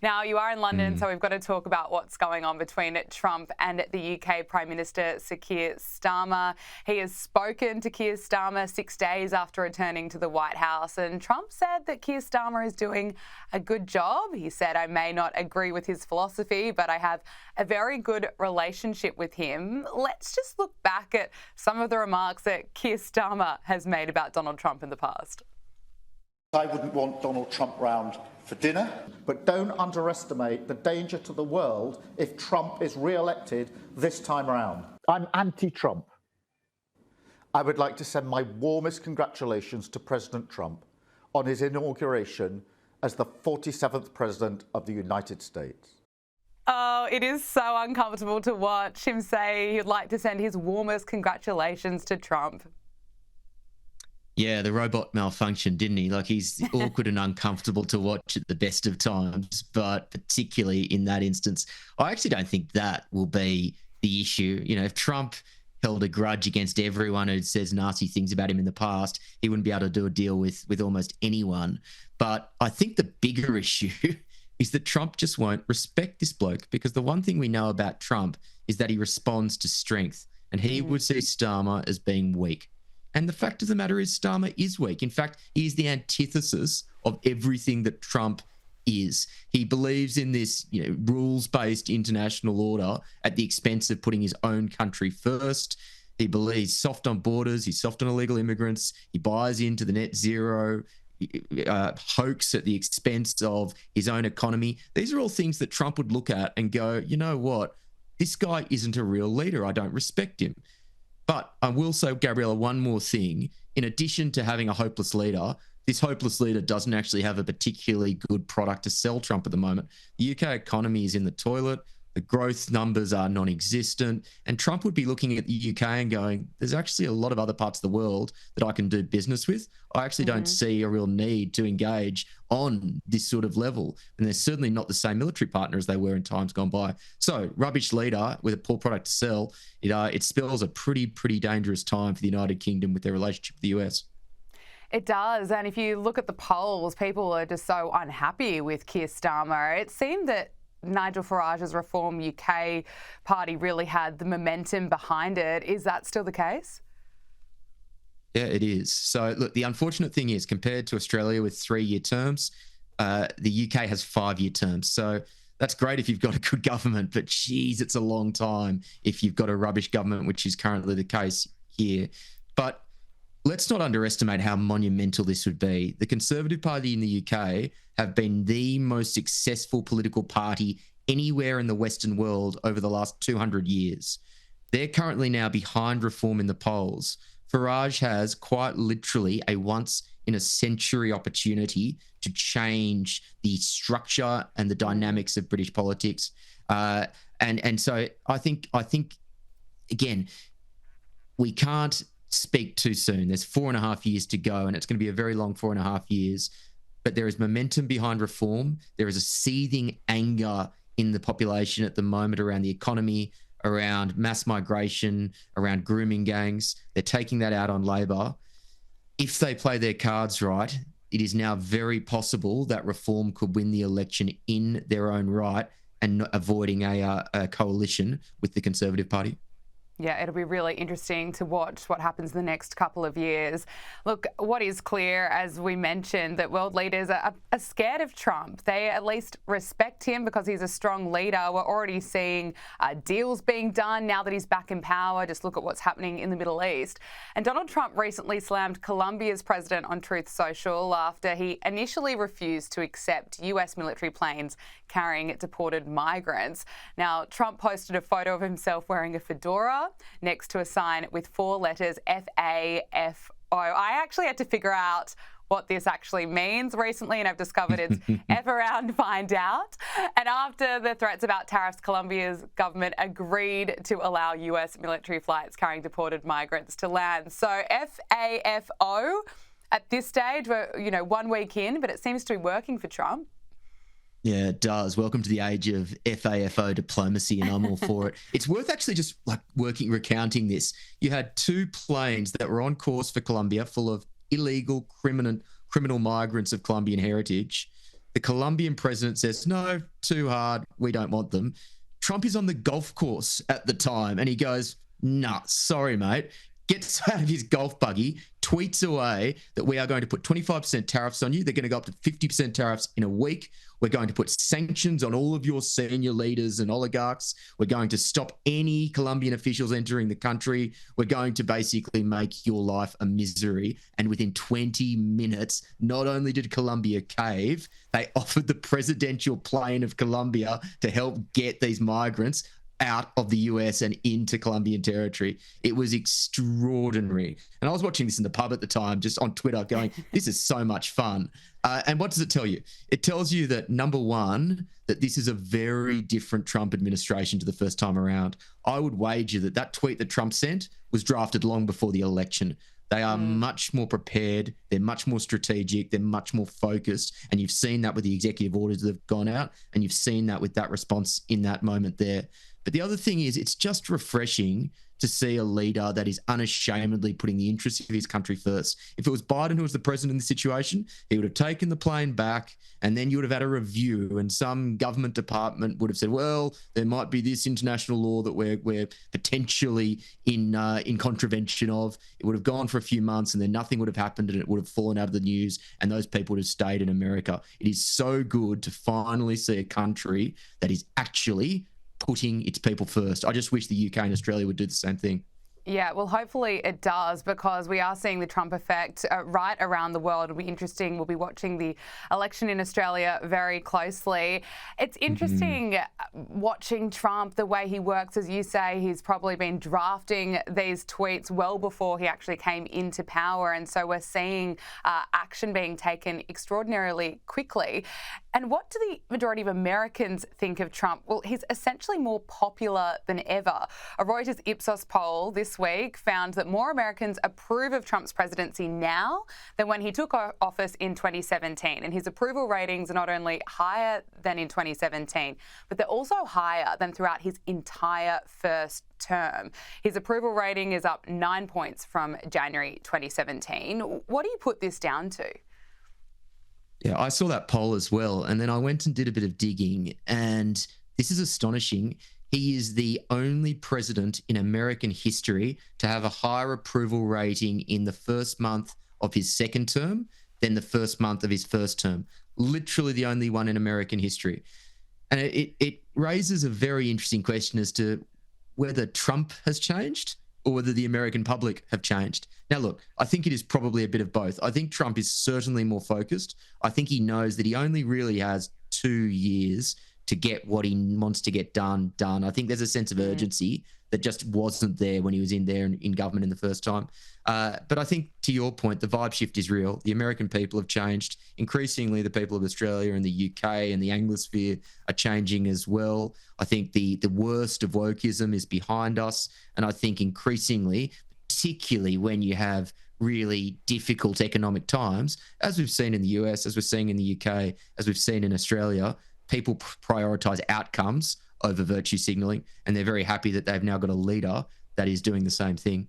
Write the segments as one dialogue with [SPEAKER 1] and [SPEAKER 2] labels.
[SPEAKER 1] Now, you are in London, so we've got to talk about what's going on between Trump and the UK Prime Minister, Sir Keir Starmer. He has spoken to Keir Starmer 6 days after returning to the White House, and Trump said that Keir Starmer is doing a good job. He said, "I may not agree with his philosophy, but I have a very good relationship with him." Let's just look back at some of the remarks that Keir Starmer has made about Donald Trump in the past.
[SPEAKER 2] I wouldn't want Donald Trump round for dinner. But don't underestimate the danger to the world if Trump is re-elected this time around. I'm anti-Trump. I would like to send my warmest congratulations to President Trump on his inauguration as the 47th President of the United States.
[SPEAKER 1] Oh, it is so uncomfortable to watch him say he'd like to send his warmest congratulations to Trump.
[SPEAKER 3] Yeah, the robot malfunctioned, didn't he? Like, he's awkward and uncomfortable to watch at the best of times, but particularly in that instance, I actually don't think that will be the issue. You know, if Trump held a grudge against everyone who says nasty things about him in the past, he wouldn't be able to do a deal with almost anyone. But I think the bigger issue is that Trump just won't respect this bloke, because the one thing we know about Trump is that he responds to strength, and he would see Starmer as being weak. And the fact of the matter is Starmer is weak. In fact, he is the antithesis of everything that Trump is. He believes in this, rules-based international order at the expense of putting his own country first. He believes soft on borders. He's soft on illegal immigrants. He buys into the net zero hoax at the expense of his own economy. These are all things that Trump would look at and go, you know what? This guy isn't a real leader. I don't respect him. But I will say, Gabriella, one more thing. In addition to having a hopeless leader, this hopeless leader doesn't actually have a particularly good product to sell Trump at the moment. The UK economy is in the toilet. The growth numbers are non-existent. And Trump would be looking at the UK and going, there's actually a lot of other parts of the world that I can do business with. I actually don't see a real need to engage on this sort of level. And they're certainly not the same military partner as they were in times gone by. So rubbish leader with a poor product to sell, it spells a pretty dangerous time for the United Kingdom with their relationship with the US.
[SPEAKER 1] It does. And if you look at the polls, people are just so unhappy with Keir Starmer. It seemed that Nigel Farage's Reform UK party really had the momentum behind it. Is that still the case?
[SPEAKER 3] Yeah, it is. So, look, the unfortunate thing is, compared to Australia with 3-year terms, the UK has 5-year terms. So that's great if you've got a good government, but geez, it's a long time if you've got a rubbish government, which is currently the case here. But let's not underestimate how monumental this would be. The Conservative Party in the UK have been the most successful political party anywhere in the Western world over the last 200 years. They're currently now behind Reform in the polls. Farage has quite literally a once-in-a-century opportunity to change the structure and the dynamics of British politics. And so I think, again, we can't speak too soon. There's 4.5 years to go, and it's going to be a very long 4.5 years. But there is momentum behind Reform. There is a seething anger in the population at the moment around the economy, around mass migration, around grooming gangs. They're taking that out on Labor. If they play their cards right, it is now very possible that Reform could win the election in their own right and not avoiding a coalition with the Conservative Party.
[SPEAKER 1] Yeah, it'll be really interesting to watch what happens the next couple of years. Look, what is clear, as we mentioned, that world leaders are scared of Trump. They at least respect him because he's a strong leader. We're already seeing deals being done now that he's back in power. Just look at what's happening in the Middle East. And Donald Trump recently slammed Colombia's president on Truth Social after he initially refused to accept US military planes carrying deported migrants. Now, Trump posted a photo of himself wearing a fedora next to a sign with 4 letters, FAFO. I actually had to figure out what this actually means recently, and I've discovered it's F around, find out. And after the threats about tariffs, Colombia's government agreed to allow US military flights carrying deported migrants to land. So FAFO at this stage, we're 1 week in, but it seems to be working for Trump.
[SPEAKER 3] Yeah, it does. Welcome to the age of FAFO diplomacy, and I'm all for it. It's worth actually just recounting this. You had 2 planes that were on course for Colombia full of illegal criminal migrants of Colombian heritage. The Colombian president says, no, too hard. We don't want them. Trump is on the golf course at the time and he goes, nah, sorry, mate. Gets out of his golf buggy, tweets away that we are going to put 25% tariffs on you. They're going to go up to 50% tariffs in a week. We're going to put sanctions on all of your senior leaders and oligarchs. We're going to stop any Colombian officials entering the country. We're going to basically make your life a misery. And within 20 minutes, not only did Colombia cave, they offered the presidential plane of Colombia to help get these migrants out of the US and into Colombian territory. It was extraordinary. And I was watching this in the pub at the time, just on Twitter going, this is so much fun. And what does it tell you? It tells you that, number one, that this is a very different Trump administration to the first time around. I would wager that that tweet that Trump sent was drafted long before the election. They are much more prepared. They're much more strategic. They're much more focused. And you've seen that with the executive orders that have gone out. And you've seen that with that response in that moment there. But the other thing is, it's just refreshing to see a leader that is unashamedly putting the interests of his country first. If it was Biden who was the president in the situation, he would have taken the plane back and then you would have had a review and some government department would have said, well, there might be this international law that we're potentially in contravention of. It would have gone for a few months and then nothing would have happened and it would have fallen out of the news and those people would have stayed in America. It is so good to finally see a country that is actually putting its people first. I just wish the UK and Australia would do the same thing.
[SPEAKER 1] Yeah, well, hopefully it does, because we are seeing the Trump effect right around the world. It'll be interesting. We'll be watching the election in Australia very closely. It's interesting watching Trump, the way he works. As you say, he's probably been drafting these tweets well before he actually came into power. And so we're seeing action being taken extraordinarily quickly. And what do the majority of Americans think of Trump? Well, he's essentially more popular than ever. A Reuters Ipsos poll this week found that more Americans approve of Trump's presidency now than when he took office in 2017. And his approval ratings are not only higher than in 2017, but they're also higher than throughout his entire first term. His approval rating is up 9 points from January 2017. What do you put this down to?
[SPEAKER 3] Yeah, I saw that poll as well. And then I went and did a bit of digging. And this is astonishing. He is the only president in American history to have a higher approval rating in the first month of his second term than the first month of his first term. Literally the only one in American history. And it raises a very interesting question as to whether Trump has changed or whether the American public have changed. Now, look, I think it is probably a bit of both. I think Trump is certainly more focused. I think he knows that he only really has 2 years to get what he wants to get done. I think there's a sense of urgency that just wasn't there when he was in there in government in the first time. But I think, to your point, the vibe shift is real. The American people have changed. Increasingly, the people of Australia and the UK and the Anglosphere are changing as well. I think the worst of wokeism is behind us. And I think increasingly, particularly when you have really difficult economic times, as we've seen in the US, as we're seeing in the UK, as we've seen in Australia, people prioritise outcomes over virtue signalling, and they're very happy that they've now got a leader that is doing the same thing.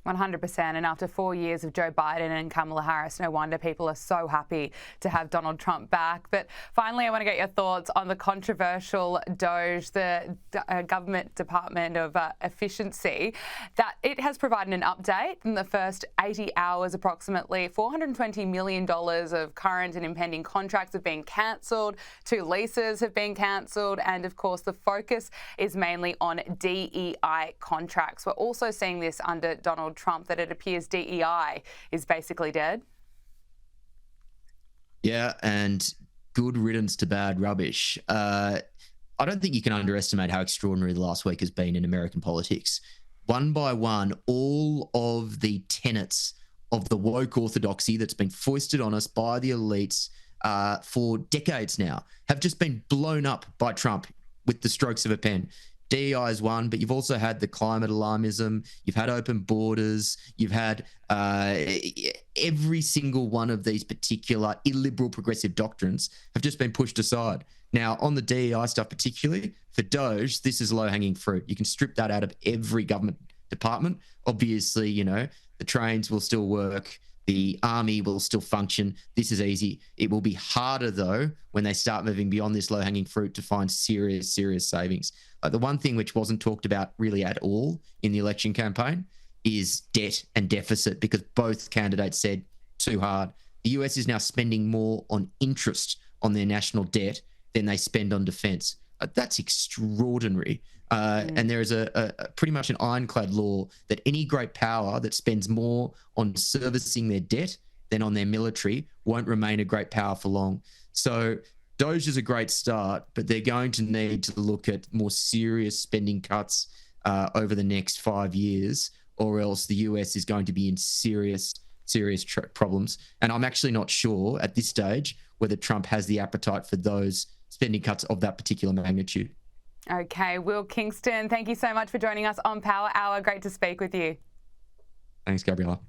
[SPEAKER 1] 100%. And after 4 years of Joe Biden and Kamala Harris, no wonder people are so happy to have Donald Trump back. But finally, I want to get your thoughts on the controversial DOGE, the Government Department of Efficiency, that it has provided an update. In the first 80 hours, approximately $420 million of current and impending contracts have been cancelled. 2 leases have been cancelled. And of course, the focus is mainly on DEI contracts. We're also seeing this under Donald Trump, that it appears DEI is basically dead. Yeah,
[SPEAKER 3] and good riddance to bad rubbish. I don't think you can underestimate how extraordinary the last week has been in American politics. One by one, all of the tenets of the woke orthodoxy that's been foisted on us by the elites for decades now have just been blown up by Trump with the strokes of a pen. DEI is one, but you've also had the climate alarmism, you've had open borders, you've had every single one of these particular illiberal progressive doctrines have just been pushed aside. Now, on the DEI stuff particularly, for DOGE, this is low-hanging fruit. You can strip that out of every government department. Obviously, the trains will still work, The army will still function. This is easy. It will be harder, though, when they start moving beyond this low-hanging fruit to find serious savings. The one thing which wasn't talked about really at all in the election campaign is debt and deficit, because both candidates said too hard. The US is now spending more on interest on their national debt than they spend on defence. That's extraordinary. And there is a pretty much an ironclad law that any great power that spends more on servicing their debt than on their military won't remain a great power for long. So DOGE is a great start, but they're going to need to look at more serious spending cuts over the next 5 years, or else the US is going to be in serious problems. And I'm actually not sure at this stage whether Trump has the appetite for those spending cuts of that particular magnitude.
[SPEAKER 1] Okay, Will Kingston, thank you so much for joining us on Power Hour. Great to speak with you.
[SPEAKER 3] Thanks, Gabriella.